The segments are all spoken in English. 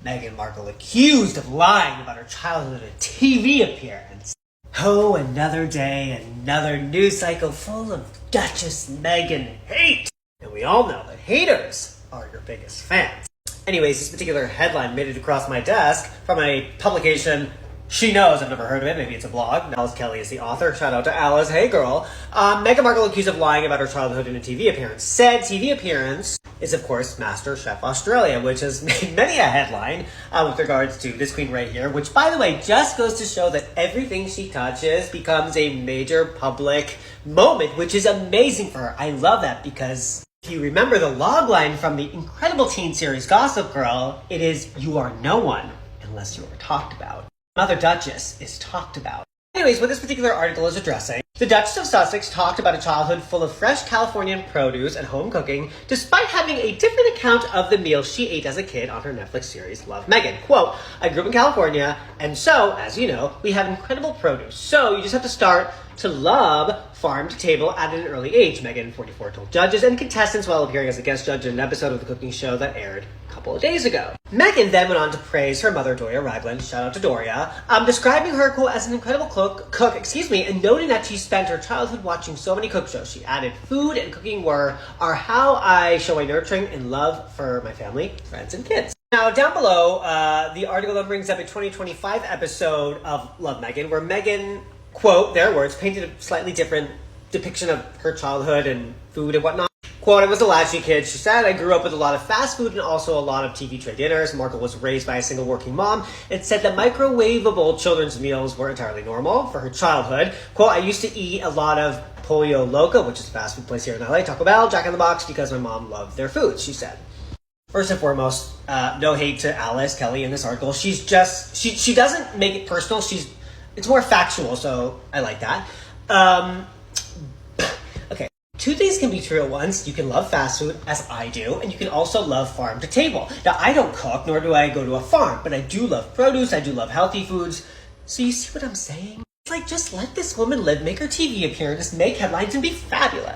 Meghan Markle accused of lying about her childhood and TV appearance. Oh, another day, another news cycle full of Duchess Meghan hate. And we all know that haters are your biggest fans. Anyways, this particular headline made it across my desk from a publication she knows. I've never heard of it. Maybe it's a blog. Alice Kelly is the author. Shout out to Alice. Hey, girl. Meghan Markle accused of lying about her childhood in a TV appearance. Said TV appearance is, of course, MasterChef Australia, which has made many a headline with regards to this queen right here, which, by the way, just goes to show that everything she touches becomes a major public moment, which is amazing for her. I love that because if you remember the logline from the incredible teen series Gossip Girl, it is, "You are no one unless you are talked about." Mother Duchess is talked about. Anyways, what this particular article is addressing, the Duchess of Sussex talked about a childhood full of fresh Californian produce and home cooking, despite having a different account of the meal she ate as a kid on her Netflix series, Love, Meghan. Quote, "I grew up in California, and so, as you know, we have incredible produce. So you just have to start to love farm to table at an early age," Meghan, 44, told judges and contestants while appearing as a guest judge in an episode of the cooking show that aired a couple of days ago. Meghan then went on to praise her mother, Doria Ragland, shout out to Doria, describing her, quote, as an incredible cook, and noting that she spent her childhood watching so many cook shows. She added, "Food and cooking are how I show my nurturing and love for my family, friends, and kids." Now, down below, the article that brings up a 2025 episode of Love, Meghan, where Meghan, quote, their words, painted a slightly different depiction of her childhood and food and whatnot. Quote, "I was a latchkey kid," she said. "I grew up with a lot of fast food and also a lot of TV tray dinners." Markle was raised by a single working mom and said that microwavable children's meals were entirely normal for her childhood. Quote, "I used to eat a lot of Pollo Loco," which is a fast food place here in LA, Taco Bell, Jack in the Box, because my mom loved their food, she said. First and foremost, no hate to Alice Kelly in this article. She's just, she doesn't make it personal. It's more factual, so I like that. Okay, two things can be true at once. You can love fast food, as I do, and you can also love farm to table. Now, I don't cook, nor do I go to a farm, but I do love produce, I do love healthy foods. So you see what I'm saying? It's like, just let this woman live, make her TV appearance, make headlines, and be fabulous.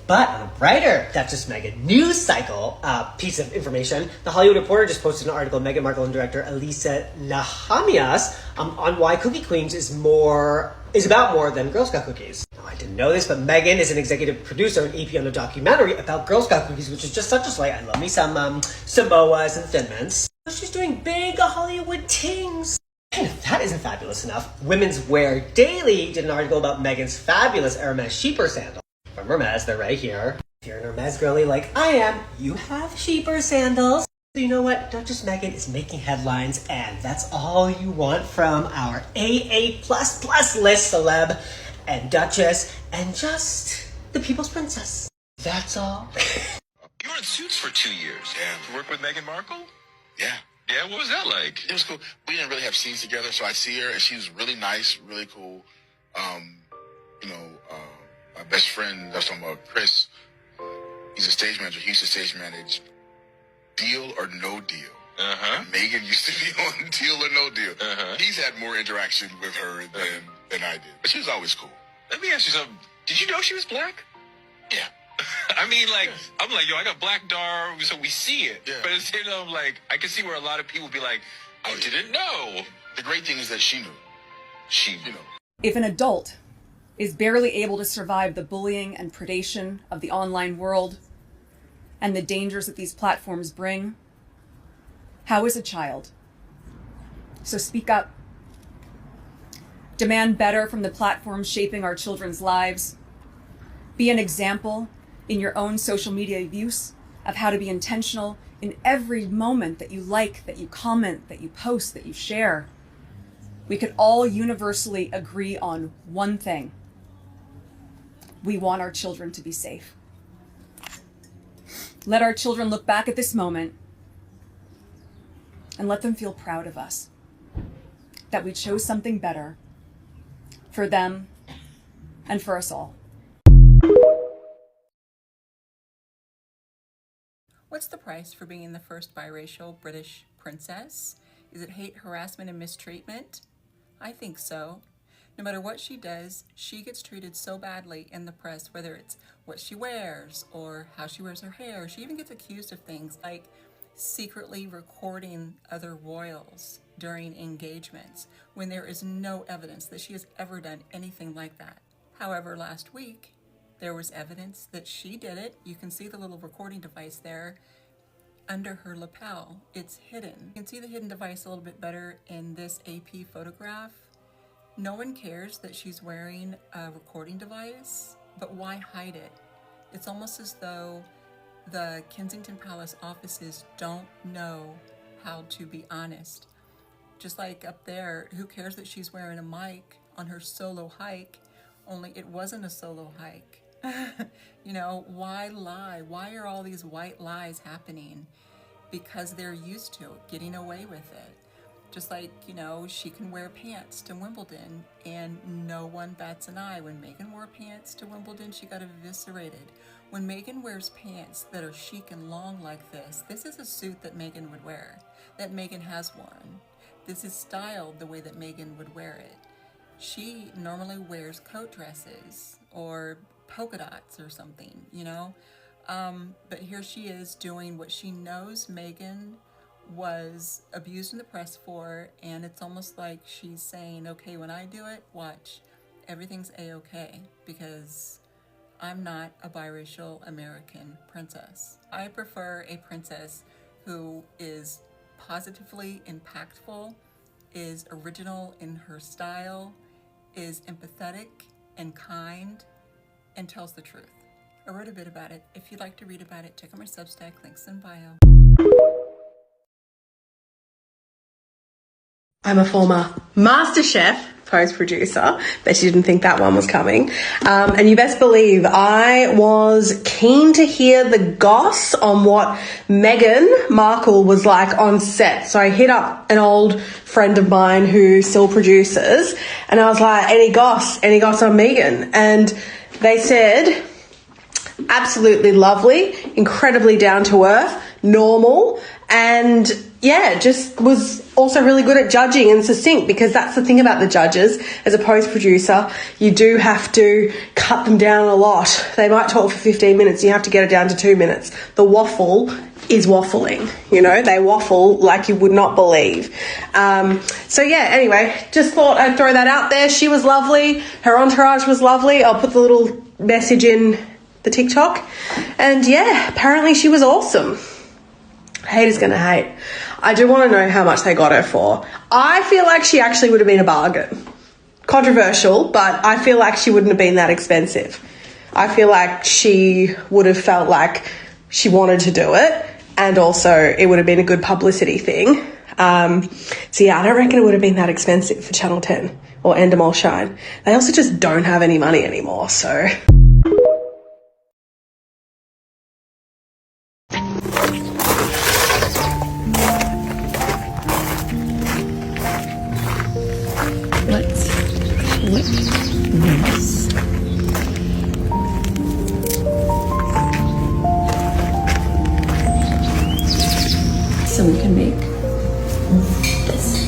But on a brighter Duchess Meghan news cycle piece of information, The Hollywood Reporter just posted an article, Meghan Markle and director Elisa Nahamias, on why Cookie Queens is about more than Girl Scout cookies. Now, I didn't know this, but Meghan is an executive producer and EP on a documentary about Girl Scout cookies, which is just such a slight. I love me some Samoas and Thin Mints. She's doing big Hollywood things. And if that isn't fabulous enough, Women's Wear Daily did an article about Meghan's fabulous Hermes sheeper sandal. From Hermes, they're right here. If you're an Hermes girly like I am, you have sheeper sandals. So you know what? Duchess Meghan is making headlines, and that's all you want from our AA++ list celeb and Duchess and just the People's Princess. That's all. You were in Suits for 2 years. Yeah. You work with Meghan Markle? Yeah. Yeah, what was that like? It was cool. We didn't really have scenes together, so I'd see her, and she was really nice, really cool. My best friend, that's talking about Chris, he's a stage manager. He used to stage manage Deal or No Deal. Uh-huh. And Megan used to be on Deal or No Deal. Uh-huh. He's had more interaction with her than I did. But she was always cool. Let me ask you something. Did you know she was black? Yeah. I mean, like, I'm like, yo, I got black dar, so we see it. Yeah. But at the same time, like, I can see where a lot of people be like, I didn't know. The great thing is that she knew. She knew. If an adult is barely able to survive the bullying and predation of the online world and the dangers that these platforms bring, how is a child? So speak up. Demand better from the platforms shaping our children's lives. Be an example in your own social media use of how to be intentional in every moment that you like, that you comment, that you post, that you share. We could all universally agree on one thing. We want our children to be safe. Let our children look back at this moment and let them feel proud of us, that we chose something better for them and for us all. What's the price for being the first biracial British princess? Is it hate, harassment, and mistreatment? I think so. No matter what she does, she gets treated so badly in the press, whether it's what she wears or how she wears her hair. She even gets accused of things like secretly recording other royals during engagements when there is no evidence that she has ever done anything like that. However, last week, there was evidence that she did it. You can see the little recording device there under her lapel. It's hidden. You can see the hidden device a little bit better in this AP photograph. No one cares that she's wearing a recording device, but why hide it? It's almost as though the Kensington Palace offices don't know how to be honest. Just like up there, who cares that she's wearing a mic on her solo hike, only it wasn't a solo hike. You know, why lie? Why are all these white lies happening? Because they're used to getting away with it. Just like, you know, she can wear pants to Wimbledon and no one bats an eye. When Meghan wore pants to Wimbledon, she got eviscerated. When Meghan wears pants that are chic and long like this is a suit that Meghan would wear, that Meghan has worn. This is styled the way that Meghan would wear it. She normally wears coat dresses or polka dots or something, you know? But here she is doing what she knows Meghan was abused in the press for, and it's almost like she's saying, okay, when I do it, watch, everything's a-okay, because I'm not a biracial American princess. I prefer a princess who is positively impactful, is original in her style, is empathetic and kind, and tells the truth. I wrote a bit about it. If you'd like to read about it, check out my Substack, links in bio. I'm a former MasterChef post-producer. Bet you didn't think that one was coming. And you best believe I was keen to hear the goss on what Meghan Markle was like on set. So I hit up an old friend of mine who still produces, and I was like, any goss on Meghan? And they said, absolutely lovely, incredibly down to earth, normal, and yeah, just was also really good at judging and succinct, because that's the thing about the judges. As a post-producer, you do have to cut them down a lot. They might talk for 15 minutes, you have to get it down to 2 minutes. The waffle is waffling, you know, they waffle like you would not believe. So yeah, anyway, just thought I'd throw that out there. She was lovely, her entourage was lovely. I'll put the little message in the TikTok. And yeah, apparently she was awesome. Haters gonna hate. I do want to know how much they got her for. I feel like she actually would have been a bargain. Controversial, but I feel like she wouldn't have been that expensive. I feel like she would have felt like she wanted to do it, and also it would have been a good publicity thing. So yeah, I don't reckon it would have been that expensive for Channel 10 or Endemol Shine. They also just don't have any money anymore, so... Let's flip this. So we can make this.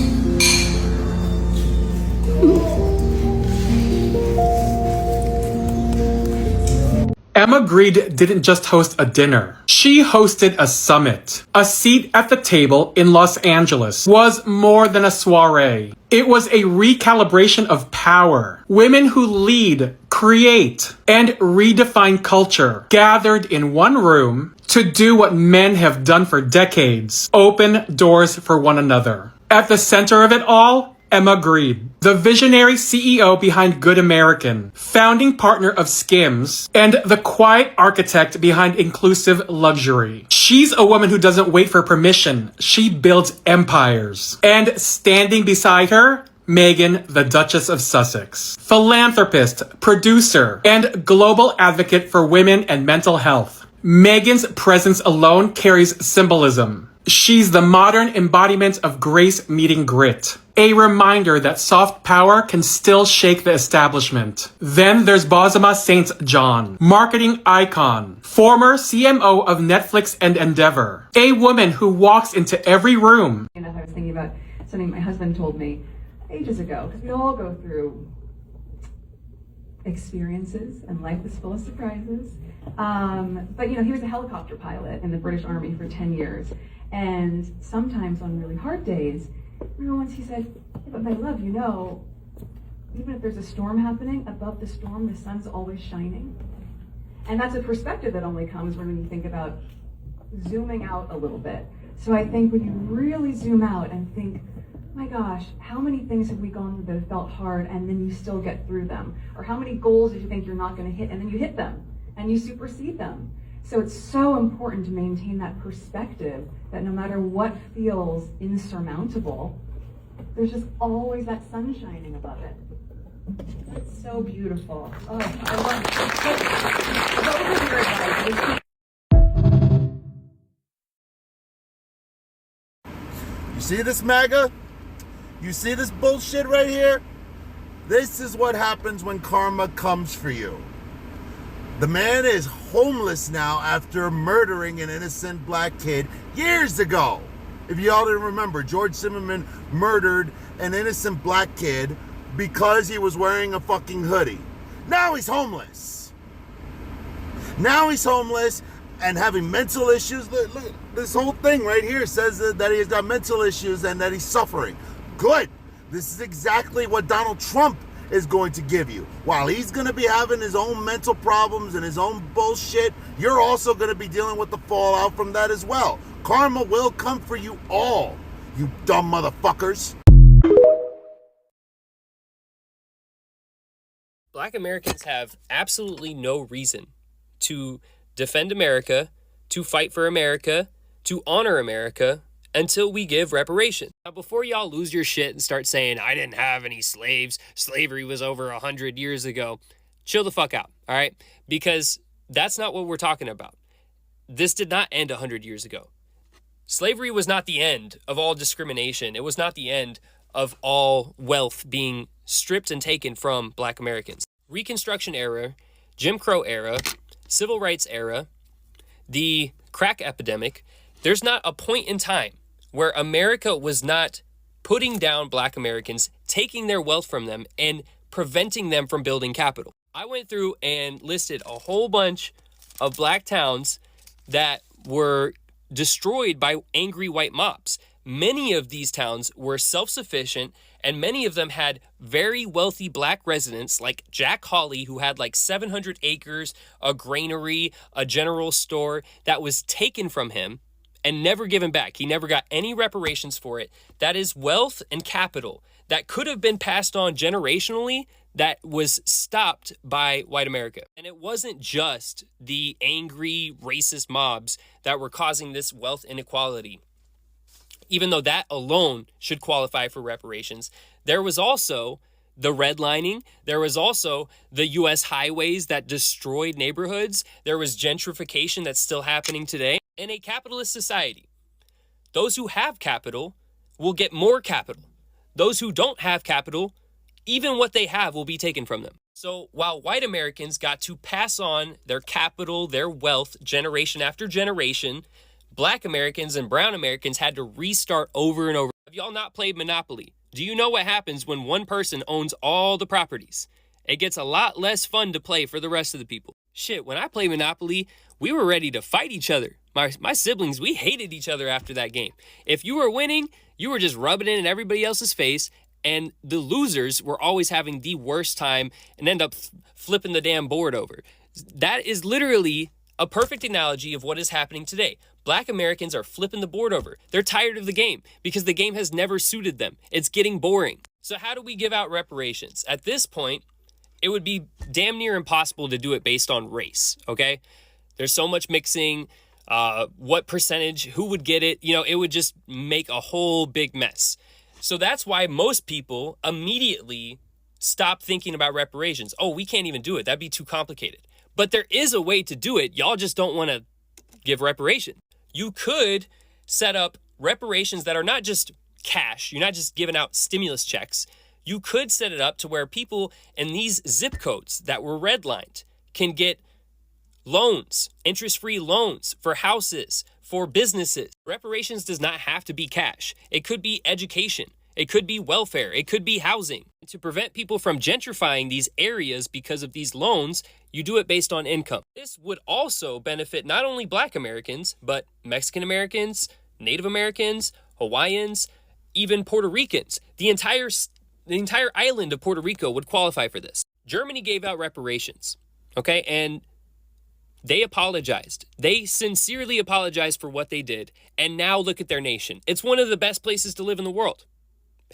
Emma Grede didn't just host a dinner. She hosted a summit. A seat at the table in Los Angeles was more than a soiree. It was a recalibration of power. Women who lead, create, and redefine culture gathered in one room to do what men have done for decades: open doors for one another. At the center of it all, Emma Grede, the visionary CEO behind Good American, founding partner of Skims, and the quiet architect behind inclusive luxury. She's a woman who doesn't wait for permission. She builds empires. And standing beside her, Meghan, the Duchess of Sussex, philanthropist, producer, and global advocate for women and mental health. Meghan's presence alone carries symbolism. She's the modern embodiment of grace meeting grit. A reminder that soft power can still shake the establishment. Then there's Bozoma St. John, marketing icon, former CMO of Netflix and Endeavor. A woman who walks into every room. I was thinking about something my husband told me ages ago, because we all go through experiences and life is full of surprises. But you know, he was a helicopter pilot in the British Army for 10 years. And sometimes on really hard days, remember once he said, "Yeah, but my love, you know, even if there's a storm happening, above the storm, the sun's always shining." And that's a perspective that only comes when you think about zooming out a little bit. So I think when you really zoom out and think, my gosh, how many things have we gone through that have felt hard and then you still get through them? Or how many goals did you think you're not going to hit and then you hit them and you supersede them? So it's so important to maintain that perspective that no matter what feels insurmountable, there's just always that sun shining above it. That's so beautiful. Oh, I love it. What was your advice? You see this, MAGA? You see this bullshit right here? This is what happens when karma comes for you. The man is homeless now after murdering an innocent black kid years ago. If y'all didn't remember, George Zimmerman murdered an innocent black kid because he was wearing a fucking hoodie. Now he's homeless. Now he's homeless and having mental issues. Look, this whole thing right here says that he's got mental issues and that he's suffering. Good. This is exactly what Donald Trump is going to give you. While he's going to be having his own mental problems and his own bullshit, you're also going to be dealing with the fallout from that as well. Karma will come for you all, you dumb motherfuckers. Black Americans have absolutely no reason to defend America, to fight for America, to honor America, until we give reparations. Now, before y'all lose your shit and start saying, I didn't have any slaves, slavery was over 100 years ago, chill the fuck out, all right? Because that's not what we're talking about. This did not end 100 years ago. Slavery was not the end of all discrimination. It was not the end of all wealth being stripped and taken from Black Americans. Reconstruction era, Jim Crow era, Civil Rights era, the crack epidemic, there's not a point in time where America was not putting down Black Americans, taking their wealth from them, and preventing them from building capital. I went through and listed a whole bunch of Black towns that were destroyed by angry white mobs. Many of these towns were self-sufficient, and many of them had very wealthy Black residents like Jack Hawley, who had like 700 acres, a granary, a general store that was taken from him and never given back. He never got any reparations for it. That is wealth and capital that could have been passed on generationally that was stopped by white America. And it wasn't just the angry racist mobs that were causing this wealth inequality. Even though that alone should qualify for reparations, there was also the redlining. There was also the U.S. highways that destroyed neighborhoods. There was gentrification that's still happening today. In a capitalist society, those who have capital will get more capital. Those who don't have capital, even what they have will be taken from them. So while white Americans got to pass on their capital, their wealth, generation after generation, Black Americans and brown Americans had to restart over and over. Have y'all not played Monopoly? Do you know what happens when one person owns all the properties? It gets a lot less fun to play for the rest of the people. Shit, when I played Monopoly, we were ready to fight each other. My siblings, we hated each other after that game. If you were winning, you were just rubbing it in everybody else's face, and the losers were always having the worst time and end up flipping the damn board over. That is literally a perfect analogy of what is happening today. Black Americans are flipping the board over. They're tired of the game because the game has never suited them. It's getting boring. So how do we give out reparations? At this point, it would be damn near impossible to do it based on race, okay? There's so much mixing, what percentage, who would get it, it would just make a whole big mess. So that's why most people immediately stop thinking about reparations. Oh, we can't even do it. That'd be too complicated. But there is a way to do it. Y'all just don't want to give reparations. You could set up reparations that are not just cash. You're not just giving out stimulus checks. You could set it up to where people in these zip codes that were redlined can get loans, interest-free loans for houses, for businesses. Reparations does not have to be cash. It could be education. It could be welfare. It could be housing. To prevent people from gentrifying these areas because of these loans, you do it based on income. This would also benefit not only Black Americans, but Mexican Americans, Native Americans, Hawaiians, even Puerto Ricans. The entire island of Puerto Rico would qualify for this. Germany gave out reparations, okay? And they apologized. They sincerely apologized for what they did. And now look at their nation. It's one of the best places to live in the world.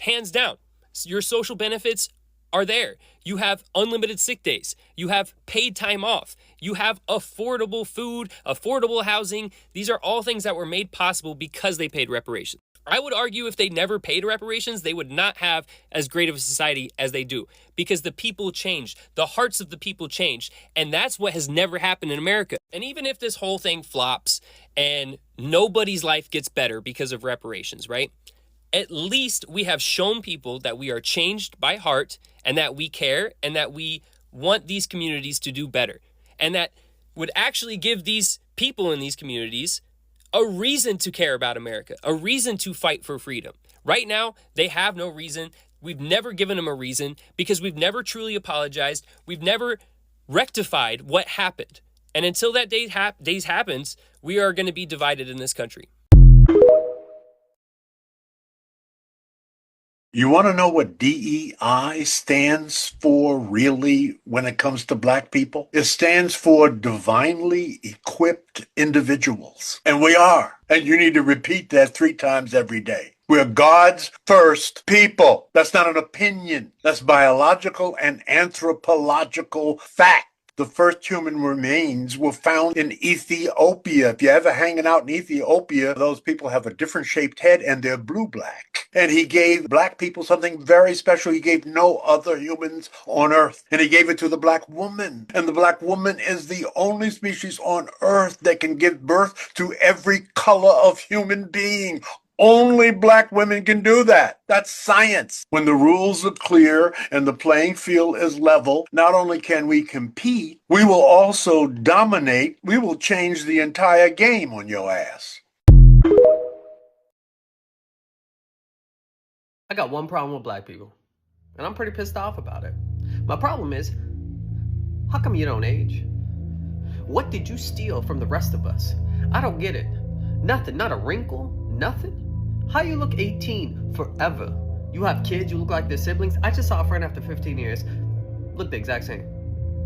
Hands down. Your social benefits are there. You have unlimited sick days. You have paid time off. You have affordable food, affordable housing. These are all things that were made possible because they paid reparations. I would argue if they never paid reparations, they would not have as great of a society as they do, because the people changed. The hearts of the people changed. And that's what has never happened in America. And even if this whole thing flops and nobody's life gets better because of reparations, right? At least we have shown people that we are changed by heart and that we care and that we want these communities to do better. And that would actually give these people in these communities a reason to care about America, a reason to fight for freedom. Right now, they have no reason. We've never given them a reason because we've never truly apologized. We've never rectified what happened. And until that day happens, we are going to be divided in this country. You want to know what DEI stands for really when it comes to black people? It stands for divinely equipped individuals. And we are. And you need to repeat that 3 times every day. We're God's first people. That's not an opinion. That's biological and anthropological fact. The first human remains were found in Ethiopia. If you're ever hanging out in Ethiopia, those people have a different shaped head and they're blue-black. And he gave black people something very special. He gave no other humans on earth. And he gave it to the black woman. And the black woman is the only species on earth that can give birth to every color of human being. Only black women can do that. That's science. When the rules are clear and the playing field is level, not only can we compete, we will also dominate. We will change the entire game on your ass. I got one problem with black people, and I'm pretty pissed off about it. My problem is, how come you don't age? What did you steal from the rest of us? I don't get it. Nothing, not a wrinkle, nothing. How you look 18 forever? You have kids, you look like their siblings. I just saw a friend after 15 years, look the exact same.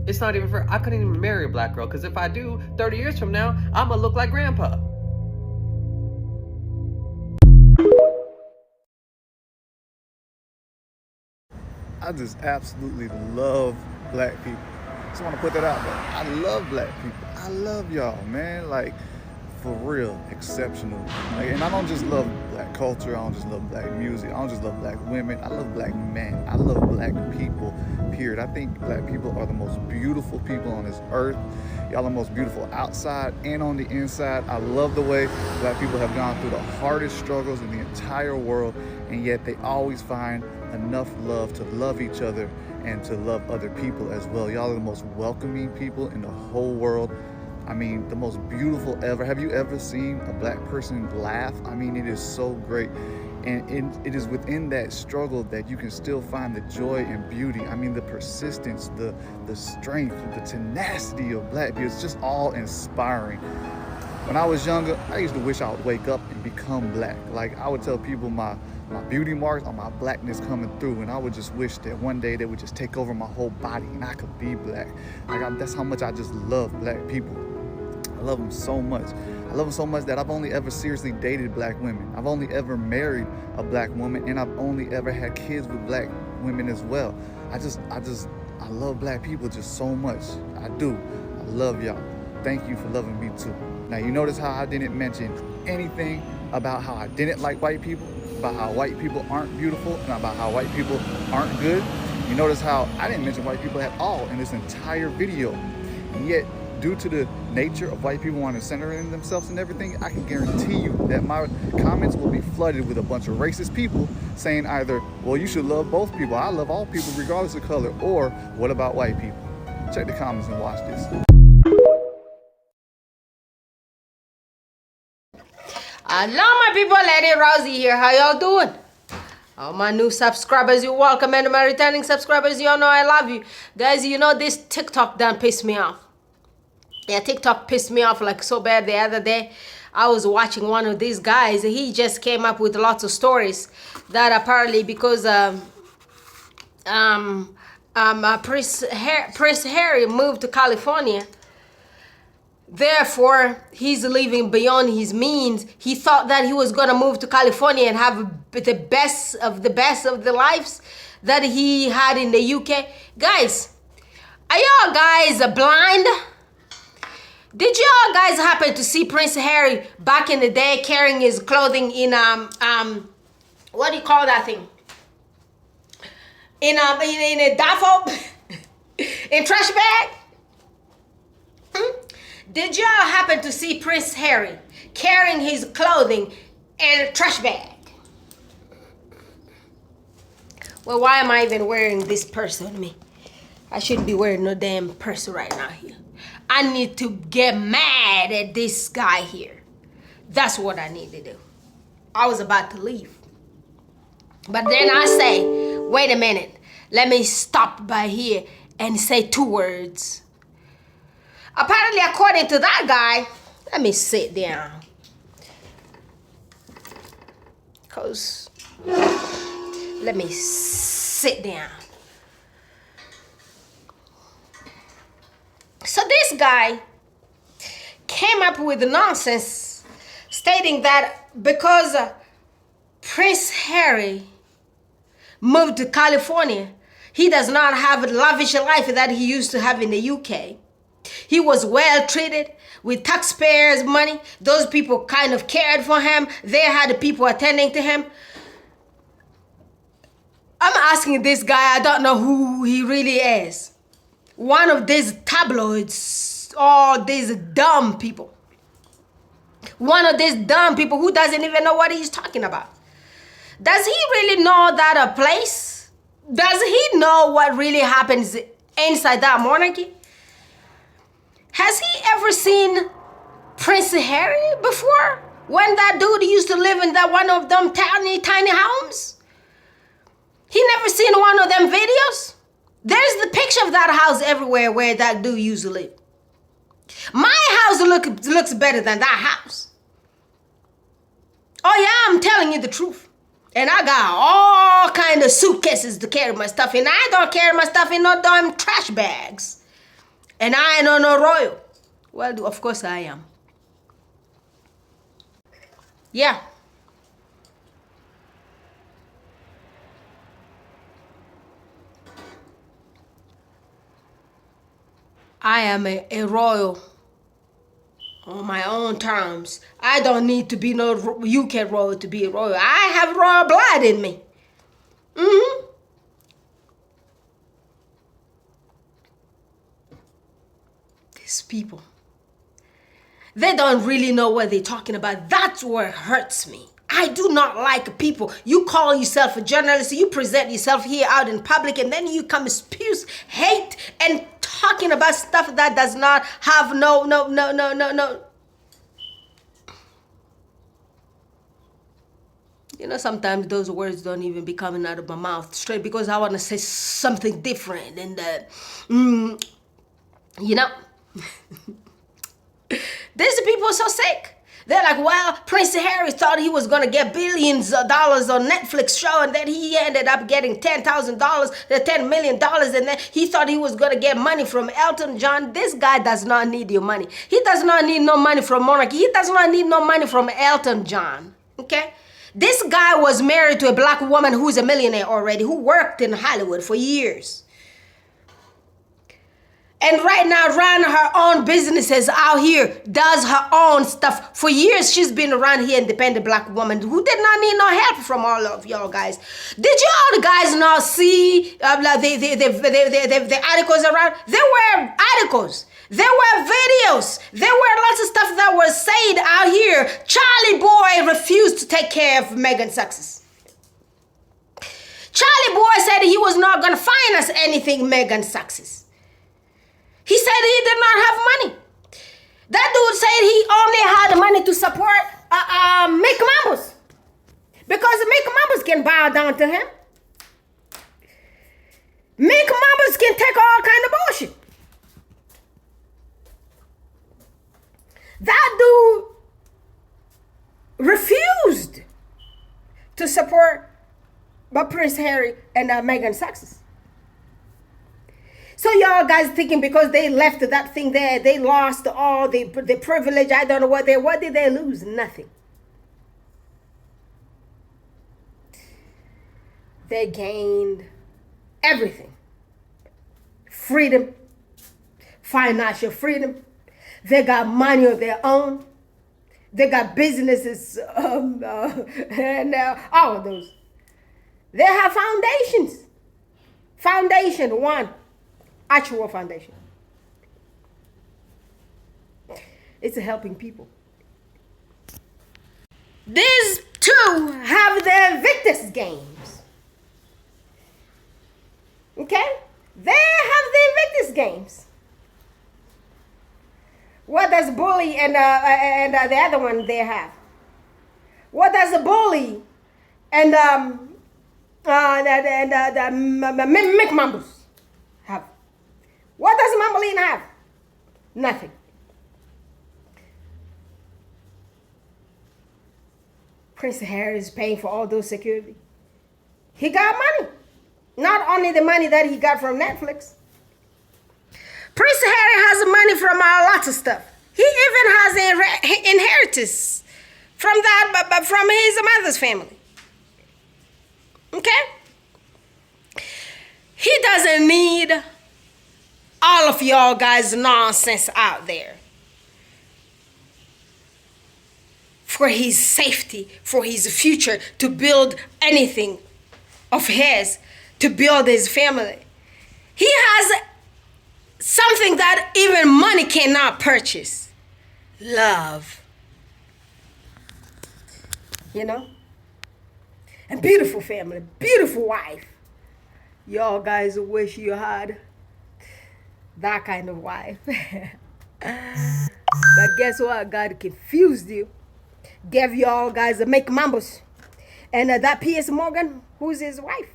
It's not even fair. I couldn't even marry a black girl, because if I do, 30 years from now, I'm gonna look like grandpa. I just absolutely love black people. Just want to put that out there. I love black people. I love y'all, man. Like, for real, exceptional. Like, and I don't just love black culture. I don't just love black music. I don't just love black women. I love black men. I love black people, period. I think black people are the most beautiful people on this earth. Y'all are the most beautiful outside and on the inside. I love the way black people have gone through the hardest struggles in the entire world, and yet they always find enough love to love each other and to love other people as well. Y'all are the most welcoming people in the whole world. I mean, the most beautiful ever. Have you ever seen a black person laugh? I mean, it is so great. And it is within that struggle that you can still find the joy and beauty. I mean, the persistence, the strength, the tenacity of black people. It's just all inspiring. When I was younger, I used to wish I would wake up and become black. Like, I would tell people my beauty marks or my blackness coming through, and I would just wish that one day they would just take over my whole body and I could be black. Like, that's how much I just love black people. I love them so much. I love them so much that I've only ever seriously dated black women. I've only ever married a black woman, and I've only ever had kids with black women as well. I love black people just so much. I do. I love y'all. Thank you for loving me too. Now, you notice how I didn't mention anything about how I didn't like white people, about how white people aren't beautiful, and about how white people aren't good. You notice how I didn't mention white people at all in this entire video. And yet, due to the nature of white people wanting to center in themselves and everything, I can guarantee you that my comments will be flooded with a bunch of racist people saying either, well, you should love both people, I love all people regardless of color, or what about white people? Check the comments and watch this. Hello my people, Lady Rosie here. How y'all doing? All my new subscribers, you're welcome. And my returning subscribers, y'all know I love you. Guys, you know this TikTok done pissed me off. Yeah, TikTok pissed me off like so bad the other day. I was watching one of these guys. He just came up with lots of stories that apparently because Prince Harry moved to California. Therefore, he's living beyond his means. He thought that he was gonna move to California and have the best of the lives that he had in the UK. Guys, are y'all guys blind? Did y'all guys happen to see Prince Harry back in the day carrying his clothing in what do you call that thing? In a duffel, in trash bag? Did y'all happen to see Prince Harry carrying his clothing in a trash bag? Well, why am I even wearing this purse on me? I shouldn't be wearing no damn purse right now here. I need to get mad at this guy here. That's what I need to do. I was about to leave. But then I say, wait a minute. Let me stop by here and say 2 words. Apparently, according to that guy, let me sit down. Let me sit down. So this guy came up with nonsense stating that because Prince Harry moved to California, he does not have a lavish life that he used to have in the UK. He was well treated with taxpayers' money. Those people kind of cared for him. They had people attending to him. I'm asking this guy, I don't know who he really is. One of these tabloids, all these dumb people. One of these dumb people who doesn't even know what he's talking about. Does he really know that a place? Does he know what really happens inside that monarchy? Has he ever seen Prince Harry before? When that dude used to live in that one of them tiny homes? He never seen one of them videos? There's the picture of that house everywhere where that dude used to live. My house looks better than that house. Oh yeah, I'm telling you the truth. And I got all kind of suitcases to carry my stuff in. I don't carry my stuff in no damn trash bags. And I ain't no royal. Well, of course I am. Yeah. I am a royal on my own terms. I don't need to be no UK royal to be a royal. I have royal blood in me. These people, they don't really know what they're talking about. That's where it hurts me. I do not like people. You call yourself a journalist, you present yourself here out in public, and then you come spew hate and talking about stuff that does not have no. You know, sometimes those words don't even be coming out of my mouth straight because I want to say something different. And, you know, these people are so sick. They're like, well, Prince Harry thought he was going to get billions of dollars on Netflix show, and then he ended up getting $10,000, $10 million, and then he thought he was going to get money from Elton John. This guy does not need your money. He does not need no money from monarchy. He does not need no money from Elton John, okay? This guy was married to a black woman who's a millionaire already, who worked in Hollywood for years. And right now run her own businesses out here, does her own stuff. For years, she's been around here, independent black woman who did not need no help from all of y'all guys. Did y'all guys not see the articles around? There were articles. There were videos. There were lots of stuff that was said out here. Charlie Boy refused to take care of Meghan's success. Charlie Boy said he was not going to finance anything Meghan's success. He said he did not have money. That dude said he only had money to support Mick Mambus. Because Mick Mambus can bow down to him. Mick Mambus can take all kind of bullshit. That dude refused to support Prince Harry and Meghan's success. So y'all guys thinking because they left that thing there, they lost all the privilege. I don't know what did they lose? Nothing. They gained everything. Freedom, financial freedom. They got money of their own. They got businesses and all of those. They have foundations. Foundation one. Actual foundation. It's helping people. These two have their Invictus games. Okay? They have the Invictus games. What does Bully and the other one they have? What does the Bully and Mick Mambus have? What does Mambolina have? Nothing. Prince Harry is paying for all those security. He got money. Not only the money that he got from Netflix. Prince Harry has money from lots of stuff. He even has inheritance from that, but from his mother's family. Okay? He doesn't need all of y'all guys' nonsense out there for his safety, for his future, to build anything of his, to build his family. He has something that even money cannot purchase. Love. You know? A beautiful family, beautiful wife. Y'all guys wish you had that kind of wife. But guess what? God confused you. Gave y'all guys a make mambos. And that P.S. Morgan, who's his wife?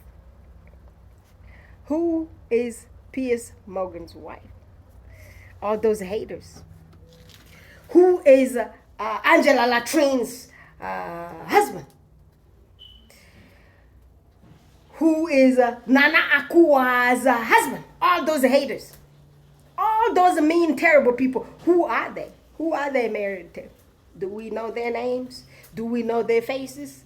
Who is P.S. Morgan's wife? All those haters. Who is Angela Latrine's husband? Who is Nana Akua's husband? All those haters. All those mean, terrible people. Who are they? Who are they married to? Do we know their names? Do we know their faces?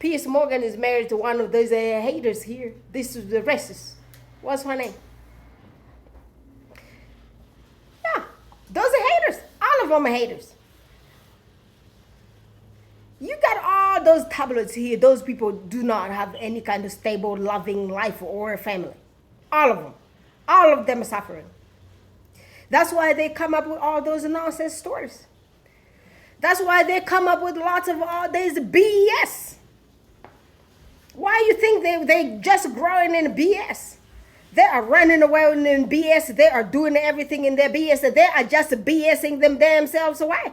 P.S. Morgan is married to one of those haters here. This is the racist. What's her name? Yeah, those are haters. All of them are haters. You got all those tabloids here. Those people do not have any kind of stable, loving life or family. All of them. All of them are suffering. That's why they come up with all those nonsense stories. That's why they come up with lots of all these BS. Why you think they just growing in BS? They are running away in BS. They are doing everything in their BS. They are just BSing themselves away.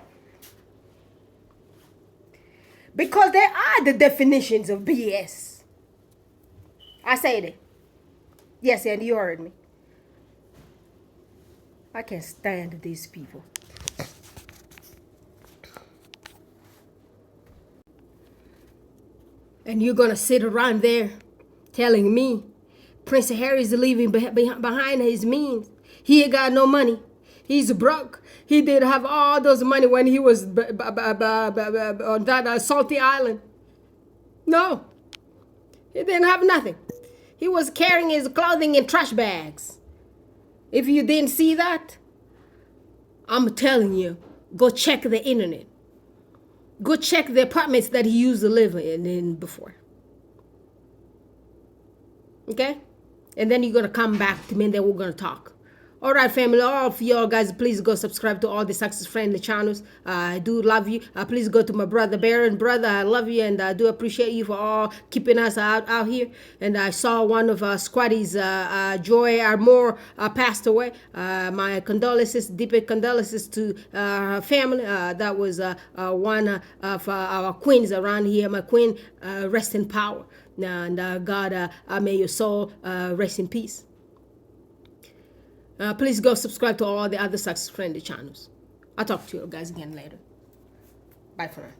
Because they are the definitions of BS. I said it. Yes, and you heard me. I can't stand these people. And you're going to sit around there telling me Prince Harry's leaving behind his means. He ain't got no money. He's broke. He did have all those money when he was on that salty island. No. He didn't have nothing. He was carrying his clothing in trash bags. If you didn't see that, I'm telling you, go check the internet. Go check the apartments that he used to live in before. Okay? And then you're going to come back to me and then we're going to talk. All right, family, all of y'all guys, please go subscribe to all the success friendly channels. I do love you. Please go to my brother Baron. Brother, I love you and I do appreciate you for all keeping us out here. And I saw one of Squatty's, Joy Armour, passed away. My condolences, deepest condolences to her family. That was one of our queens around here. My queen, rest in power. And God, may your soul rest in peace. Please go subscribe to all the other success friendly channels. I'll talk to you guys again later. Bye for now.